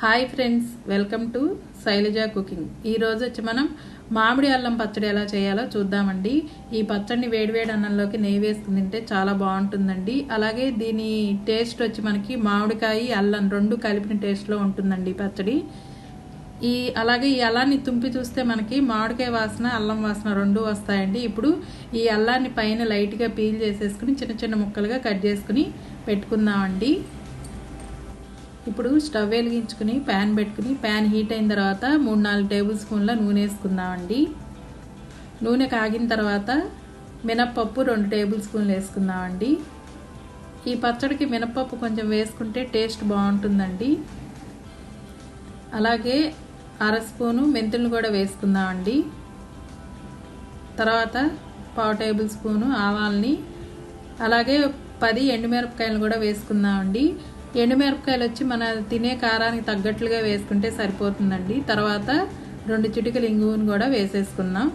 Hi friends, welcome to Shailaja cooking. ఈరోజు వచ్చి మనం మామిడి అల్లం పచ్చడి ఎలా చేయాలో చూద్దామండి. ఈ పచ్చడిని వేడివేడి అన్నంలోకి నెయ్యి వేసుకుని తింటే చాలా బాగుంటుందండి. అలాగే దీని టేస్ట్ వచ్చి మనకి మామిడికాయ అల్లం రెండు కలిపిన టేస్ట్లో ఉంటుందండి ఈ పచ్చడి. అలాగే ఈ అల్లాన్ని తుంపి చూస్తే మనకి మామిడికాయ వాసన అల్లం వాసన రెండు వస్తాయండి. ఇప్పుడు ఈ అల్లాన్ని పైన లైట్గా పీల్ చేసేసుకుని చిన్న చిన్న ముక్కలుగా కట్ చేసుకుని పెట్టుకుందామండి. ఇప్పుడు స్టవ్ వెలిగించుకుని ప్యాన్ పెట్టుకుని ప్యాన్ హీట్ అయిన తర్వాత 3-4 టేబుల్ స్పూన్ల నూనె వేసుకుందామండి. నూనె కాగిన తర్వాత మినప్పప్పు 2 టేబుల్ స్పూన్లు వేసుకుందామండి. ఈ పచ్చడికి మినప్పప్పు కొంచెం వేసుకుంటే టేస్ట్ బాగుంటుందండి. అలాగే 1/2 స్పూను మెంతులను కూడా వేసుకుందామండి. తర్వాత 1/2 టేబుల్ స్పూను ఆవాల్ని, అలాగే 10 ఎండుమిరపకాయలు కూడా వేసుకుందామండి. ఎండుమిరపకాయలు వచ్చి మన తినే కారానికి తగ్గట్లుగా వేసుకుంటే సరిపోతుందండి. తర్వాత 2 చిటికలు ఇంగువను కూడా వేసేసుకుందాం.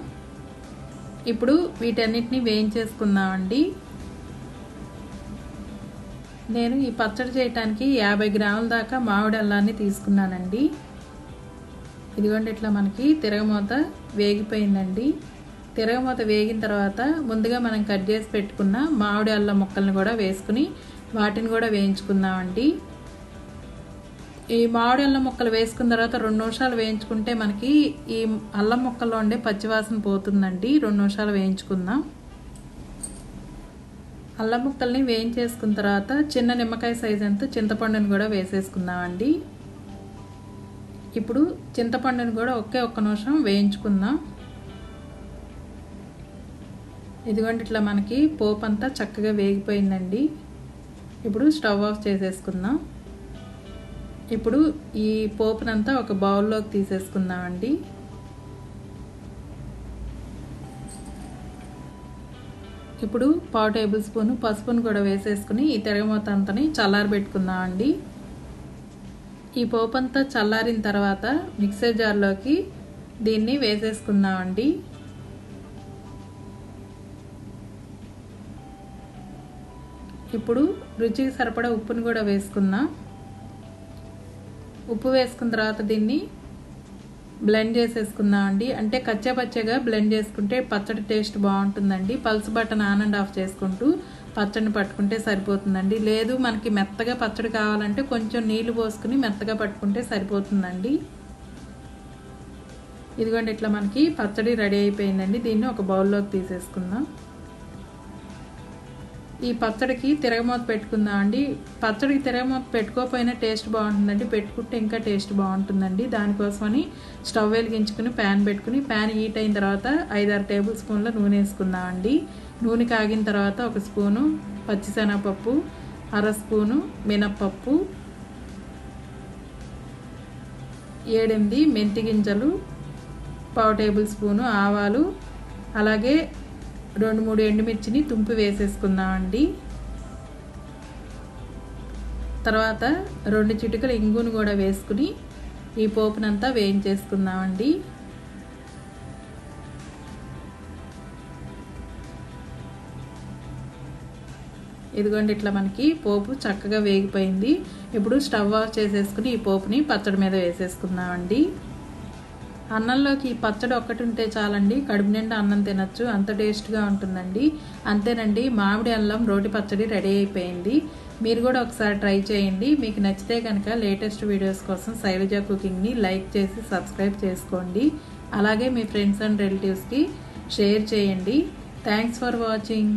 ఇప్పుడు వీటన్నిటిని వేయించేసుకుందామండి. నేను ఈ పచ్చడి చేయడానికి 50 గ్రాముల దాకా మామిడి అల్లాన్ని తీసుకున్నానండి. ఇదిగోండి, ఇట్లా మనకి తిరగమూత వేగిపోయిందండి. తిరగమూత వేగిన తర్వాత ముందుగా మనం కట్ చేసి పెట్టుకున్న మామిడి అల్లం ముక్కల్ని కూడా వేసుకుని వాటిని కూడా వేయించుకుందామండి. ఈ మామిడి అల్లం ముక్కలు వేసుకున్న తర్వాత 2 నిమిషాలు వేయించుకుంటే మనకి ఈ అల్లం ముక్కల్లో ఉండే పచ్చివాసన పోతుందండి. 2 నిమిషాలు వేయించుకుందాం. అల్లం ముక్కల్ని వేయించేసుకున్న తర్వాత చిన్న నిమ్మకాయ సైజ్ అంతా చింతపండుని కూడా వేసేసుకుందామండి. ఇప్పుడు చింతపండుని కూడా ఒక్క నిమిషం వేయించుకుందాం. ఇదిగోండి, ఇట్లా మనకి పోపు అంతా చక్కగా వేగిపోయిందండి. ఇప్పుడు స్టవ్ ఆఫ్ చేసేసుకుందాం. ఇప్పుడు ఈ పోపునంతా ఒక బౌల్లోకి తీసేసుకుందామండి. ఇప్పుడు 1/2 టేబుల్ స్పూను పసుపును కూడా వేసేసుకుని ఈ తిరగమూత అంతని చల్లారబెట్టుకుందామండి. ఈ పోపు అంతా చల్లారిన తర్వాత మిక్సర్ జార్లోకి దీన్ని వేసేసుకుందామండి. ఇప్పుడు రుచికి సరిపడా ఉప్పును కూడా వేసుకుందాం. ఉప్పు వేసుకున్న తర్వాత దీన్ని బ్లెండ్ చేసేసుకుందామండి. అంటే కచ్చాపచ్చగా బ్లెండ్ చేసుకుంటే పచ్చడి టేస్ట్ బాగుంటుందండి. Pulse button on and of చేసుకుంటూ పచ్చడిని పట్టుకుంటే సరిపోతుందండి. లేదు మనకి మెత్తగా పచ్చడి కావాలంటే కొంచెం నీళ్లు పోసుకుని మెత్తగా పట్టుకుంటే సరిపోతుందండి. ఇదిగోండి, ఇట్లా మనకి పచ్చడి రెడీ అయిపోయిందండి. దీన్ని ఒక బౌల్లోకి తీసేసుకుందాం. ఈ పచ్చడికి తిరగమూత పెట్టుకుందాం అండి. పచ్చడికి తిరగమూత పెట్టుకోకపోయినా టేస్ట్ బాగుంటుందండి, పెట్టుకుంటే ఇంకా టేస్ట్ బాగుంటుందండి. దానికోసమని స్టవ్ వెలిగించుకుని ప్యాన్ పెట్టుకుని ప్యాన్ హీట్ అయిన తర్వాత 5-6 టేబుల్ స్పూన్ల నూనె వేసుకుందామండి. నూనె కాగిన తర్వాత 1 స్పూను పచ్చిశనగపప్పు, 1/2 స్పూను మినప్పప్పు, 7-8 మెంతి గింజలు, 1/2 టేబుల్ స్పూను ఆవాలు, అలాగే 2-3 ఎండుమిర్చిని తుంపి వేసేసుకుందామండి. తర్వాత 2 చిటికలు ఇంగును కూడా వేసుకుని ఈ పోపునంతా వేయించేసుకుందామండి. ఇదిగోండి, ఇట్లా మనకి పోపు చక్కగా వేగిపోయింది. ఇప్పుడు స్టవ్ ఆఫ్ చేసేసుకుని ఈ పోపుని పచ్చడి మీద వేసేసుకుందామండి. అన్నంలోకి ఈ పచ్చడి ఒక్కటి ఉంటే చాలండి, కడుపు నిండా అన్నం తినచ్చు, అంత టేస్ట్గా ఉంటుందండి. అంతేనండి, మామిడి అల్లం రోటి పచ్చడి రెడీ అయిపోయింది. మీరు కూడా ఒకసారి ట్రై చేయండి. మీకు నచ్చితే కనుక లేటెస్ట్ వీడియోస్ కోసం శైలజ కుకింగ్ని లైక్ చేసి సబ్స్క్రైబ్ చేసుకోండి. అలాగే మీ ఫ్రెండ్స్ అండ్ రిలేటివ్స్కి షేర్ చేయండి. Thanks for watching.